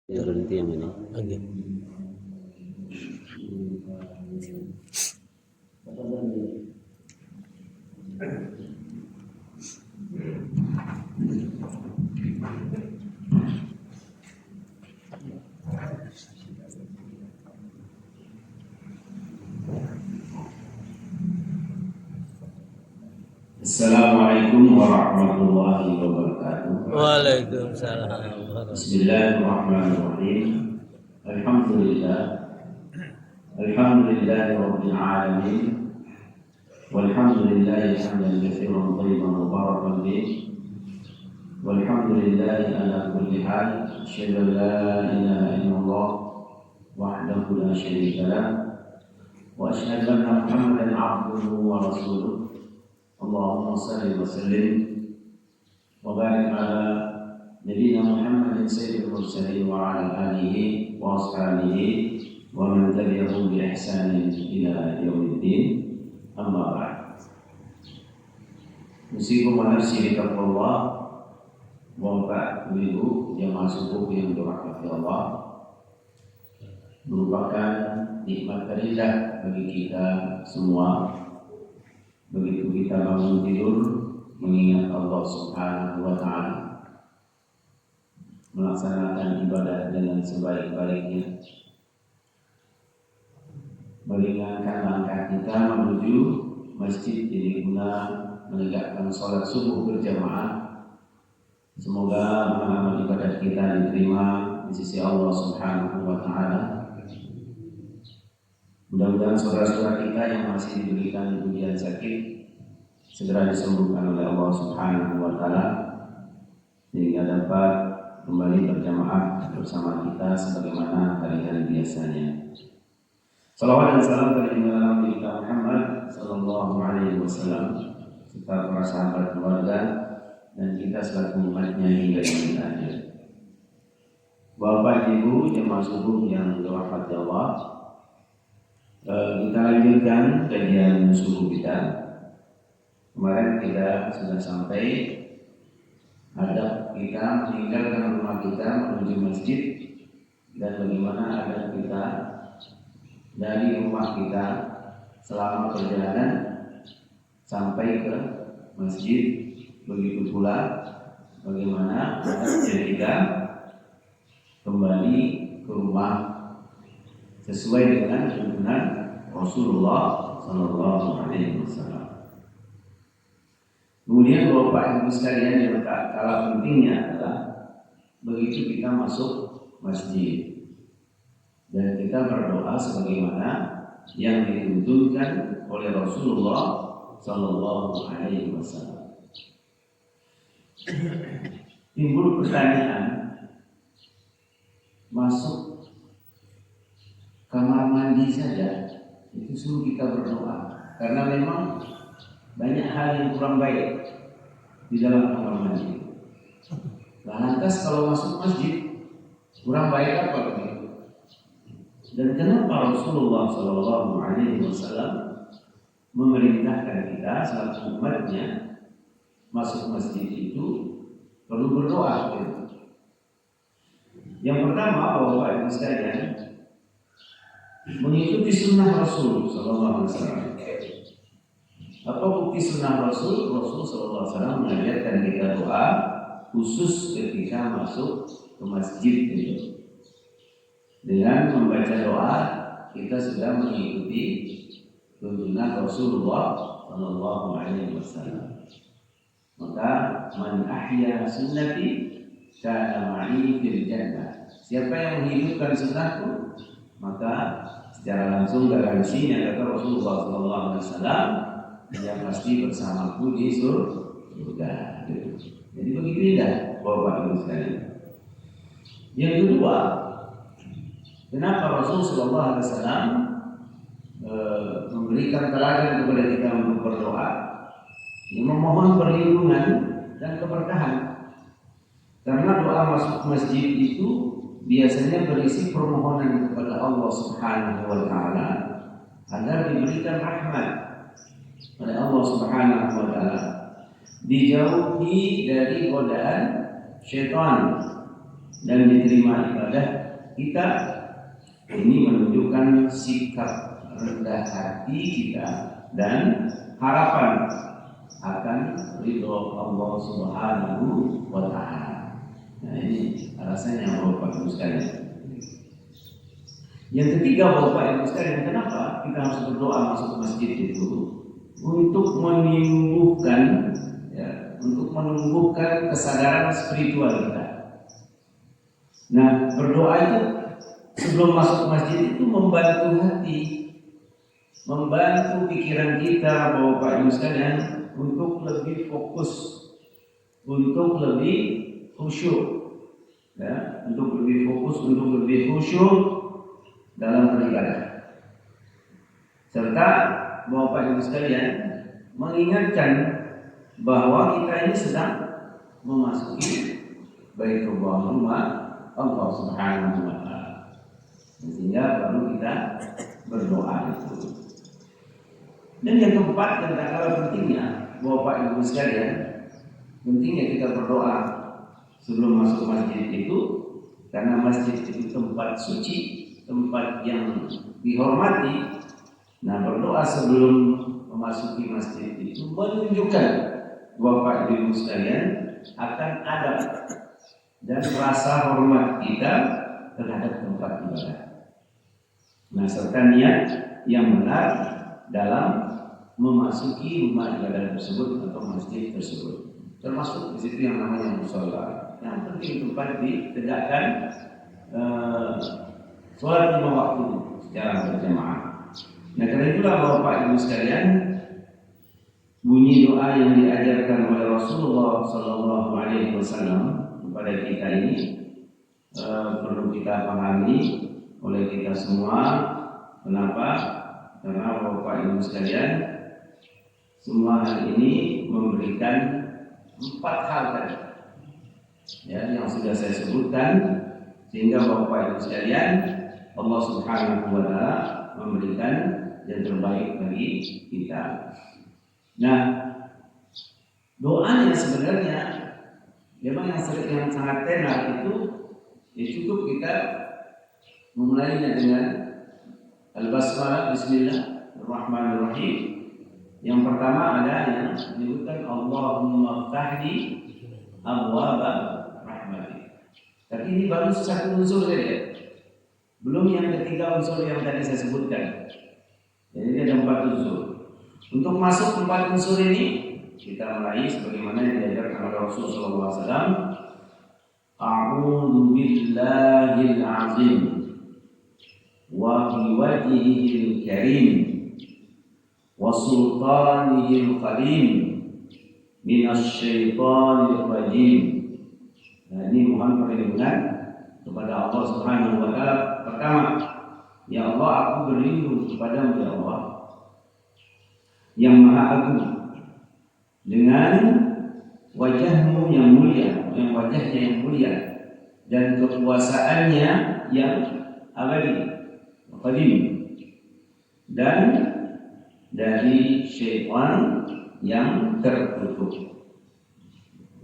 Berhenti yang ini. Oke. Assalamualaikum warahmatullahi wabarakatuh. Waalaikumsalam. Bismillahirrahmanirrahim. Alhamdulillah. Alhamdulillahi rabbil alamin. Walhamdulillahi hamdan katsiran thayyiban mubarakan fih. Walhamdulillahi ala kulli hal. Asyhadu an la ilaha illallah wahdahu la syarika lah. Wa asyhadu anna Muhammadan 'abduhu wa rasuluh. Allahumma salli wa sallim wa barik ala nabiyyina Muhammadin sayyidil mursalin wa ala alihi wa ashabihi wa man tabi'ahum bi ihsanin ila yaumiddin. Amma ba'd. Usikum wa nafsi bi taqwallah wa ba'du jamaah subuh yang dirahmati Allah, merupakan nikmat terindah bagi kita semua. Begitu kita bangun tidur mengingat Allah Subhanahu wa Ta'ala, melaksanakan ibadah dengan sebaik-baiknya, meringankan langkah kita menuju masjid ini guna menegakkan sholat subuh berjamaah. Semoga amal ibadah kita diterima di sisi Allah Subhanahu wa Ta'ala. Mudah-mudahan saudara-saudara kita yang masih diberikan ujian sakit segera disembuhkan oleh Allah Subhanahu wa Ta'ala, sehingga dapat kembali berjamaah bersama kita sebagaimana hari-hari biasanya. Salawat dan salam kepada Nabi kita Muhammad sallallahu alaihi wasallam serta para sahabat keluarga dan kita selaku umatnya hingga yaumil akhir. Bapak Ibu jemaah subuh yang dirahmati Allah, kita lanjutkan kajian subuh kita. Kemarin kita sudah sampai adab kita meninggalkan rumah kita menuju masjid dan bagaimana adab kita dari rumah kita selama perjalanan sampai ke masjid. Begitu pula bagaimana adabnya kita kembali ke rumah sesuai dengan tuntunan Rasulullah Sallallahu Alaihi Wasallam. Kemudian Bapak Ibu sekalian yang tak kalah pentingnya adalah begitu kita masuk masjid dan kita berdoa sebagaimana yang dituntunkan oleh Rasulullah Sallallahu Alaihi Wasallam. Timbul pertanyaan, masuk kamar mandi saja itu suruh kita berdoa, karena memang banyak hal yang kurang baik di dalam kamar mandi. Nah, lantas kalau masuk masjid kurang baik apa begitu? Dan kenapa Rasulullah Shallallahu Alaihi Wasallam memerintahkan kita selaku umatnya masuk masjid itu perlu berdoa? Yang pertama, Bapak Ibu sekalian, mengikuti sunnah Rasul Sallallahu Alaihi Wasallam. Apa bukti sunnah Rasul? Rasul Sallallahu Alaihi Wasallam mengajarkan kita doa khusus ketika masuk ke masjid itu. Dengan membaca doa kita sudah mengikuti tuntunan Rasulullah Sallallahu Alaihi Wasallam. Maka man ahya sunnati kana ma'i fil jannah. Siapa yang menghidupkan sunnahku, maka secara langsung garansinya kata Rasulullah SAW, dia pasti bersamaku di surga. Jadi begitu indah Bapak Ibu sekalian. Yang kedua, kenapa Rasulullah SAW memberikan teladan kepada kita untuk berdoa, memohon perlindungan dan keberkahan? Karena doa masuk masjid itu biasanya berisi permohonan kepada Allah Subhanahu wa Ta'ala agar diberikan rahmat oleh Allah Subhanahu wa Ta'ala, dijauhi dari godaan syaitan dan diterima ibadah kita, ini menunjukkan sikap rendah hati kita dan harapan akan ridho Allah Subhanahu wa Ta'ala. Nah, ini alasannya Bapak Ibu sekalian. Yang ketiga Bapak Ibu sekalian, kenapa kita harus berdoa masuk masjid itu? Untuk menumbuhkan kesadaran spiritual kita. Nah, berdoa itu sebelum masuk masjid itu membantu hati, membantu pikiran kita Bapak Ibu sekalian untuk lebih fokus, untuk lebih khusyuk, ya, untuk lebih fokus, untuk lebih khusyuk dalam beribadah. Serta Bapak Ibu sekalian mengingatkan bahwa kita ini sedang memasuki Baitullah, rumah Allah Subhanahu wa Ta'ala. Sehingga perlu kita berdoa itu. Dan yang keempat, dan tak kalah pentingnya Bapak Ibu sekalian, pentingnya kita berdoa sebelum masuk masjid itu, karena masjid itu tempat suci, tempat yang dihormati. Nah, berdoa sebelum memasuki masjid itu menunjukkan Bapak Ibu sekalian akan adab dan rasa hormat kita terhadap tempat ibadah. Nah, serta niat yang benar dalam memasuki rumah ibadah tersebut atau masjid tersebut. Termasuk di situ yang namanya mushola. Yang penting tempat ditegakkan sholat 5 waktu secara berjamaah. Nah, karena itulah Bapak Ibu sekalian, bunyi doa yang diajarkan oleh Rasulullah SAW kepada kita ini perlu kita pahami oleh kita semua. Kenapa? Karena Bapak Ibu sekalian, semua hal ini memberikan 4 hal tadi, ya, yang sudah saya sebutkan, sehingga Bapak Ibu sekalian, Allah Subhanahu wa Ta'ala memberikan yang terbaik bagi kita. Nah, doanya sebenarnya memang yang sangat tenar itu, ya cukup kita memulainya dengan Al-Basmalah, Bismillahirrahmanirrahim. Yang pertama ada yang menyebutkan Allahumma ftahli abwaba rahmatik. Tapi ini baru satu unsur saja, belum yang ketiga unsur yang tadi saya sebutkan. Jadi ini ada 4 unsur. Untuk masuk 4 unsur ini, kita meraih sebagaimana yang diajarkan oleh Rasulullah SAW. A'udzu billahil azim wa biwajhihil karim wa sultanihil qadim minasyaitonir rajim. Nah, ini mohon perlindungan kepada Allah Subhanahu wa Ta'ala. Pertama, ya Allah, aku berlindung kepadamu ya Allah yang Maha Agung, dengan wajahmu yang mulia, yang wajahnya yang mulia, dan kekuasaannya yang abadi, qadim, dan dari syaitan yang terkutuk.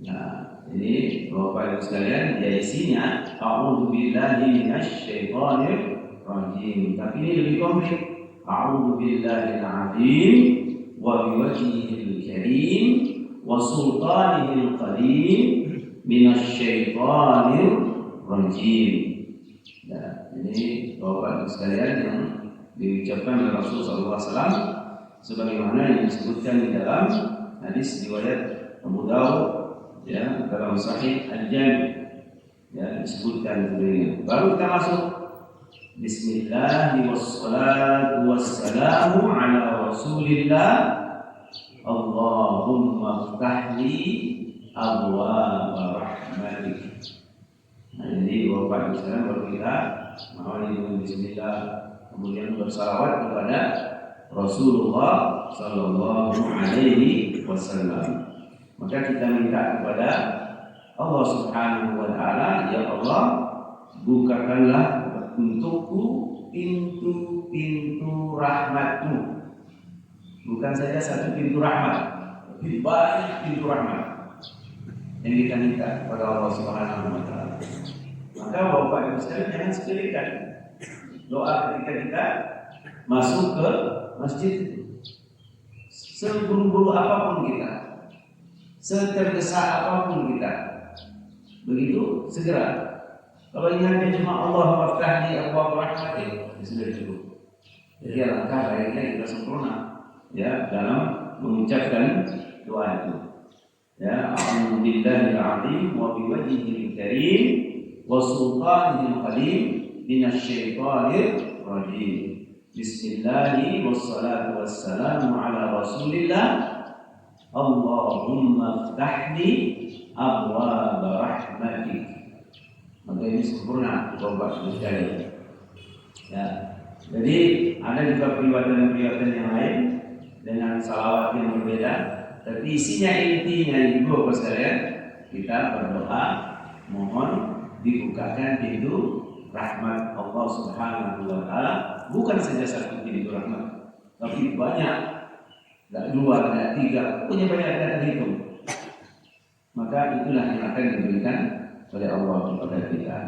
Nah, ini Bapak Ibu sekalian, ya isinya a'udzu billahi minasyaitonir rajim. Tapi ini lebih komplit. A'udzu billahil azim wa biwajhihil karim wa sultanihil qadim minasyaitonir rajim. Nah, ini Bapak Ibu sekalian yang diucapkan oleh Rasulullah SAW sebagaimana yang disebutkan di dalam hadis riwayat Abu Dawud, ya, dalam Sahih Al-Jami', ya, disebutkan demikian. Baru kita masuk Bismillah wassalatu wassalamu ala Rasulillah. Allahumma ftahli abwaaba rahmatik. Nah, jadi Bapak Ibu sekalian, baru kita mengawali dengan Bismillah, kemudian bersalawat kepada Rasulullah Sallallahu Alaihi Wasallam. Maka kita minta kepada Allah Subhanahu wa Ta'ala, ya Allah, bukakanlah untukku pintu-pintu rahmat-Mu. Bukan saja satu pintu rahmat, tapi banyak pintu rahmat yang kita minta kepada Allah Subhanahu wa Ta'ala. Maka Bapak Ibu sekalian jangan sepelekan doa ketika kita masuk ke masjid itu. Seburu-buru apapun kita, setergesa apapun kita, begitu segera. Kalau ingatnya cuma Allah waftahni abwaab rahmatik, sudah cukup. Jadi alangkah baiknya kita sempurna ya dalam mengucapkan doa itu. Ya, a'udzu billahi al-'azim wa bi wajhihil karim wa sultanihil qadim minasyaitonir rajim. Bismillahi wassalatu wassalamu ala Rasulillah. Allahumma iftahli abwaab rahmatik. Maka ini sempurna Bapak Ibu sekalian. Ya. Jadi ada juga periwayatan-periwayatan yang lain dengan salawat yang berbeda, tapi isinya intinya Ibu Bapak sekalian, kita berdoa mohon dibukakan pintu rahmat Allah Subhanahu wa taala, bukan saja satu pintu rahmat, tapi banyak, enggak dua, enggak tiga, punya banyak yang terhitung. Maka itulah yang akan diberikan oleh Allah kepada kita.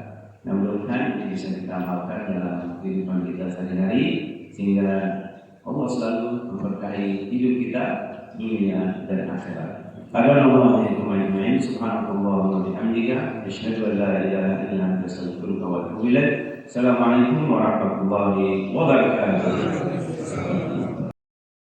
Nah, mudah-mudahan ini bisa kita amalkan dalam kehidupan kita sehari-hari sehingga Allah selalu memberkahi hidup kita dunia dan akhirat. Subhanallah wa bihamdika asyhadu an la ilaha illa anta astaghfiruka wa atubu ilaik. Assalamualaikum warahmatullahi wabarakatuh.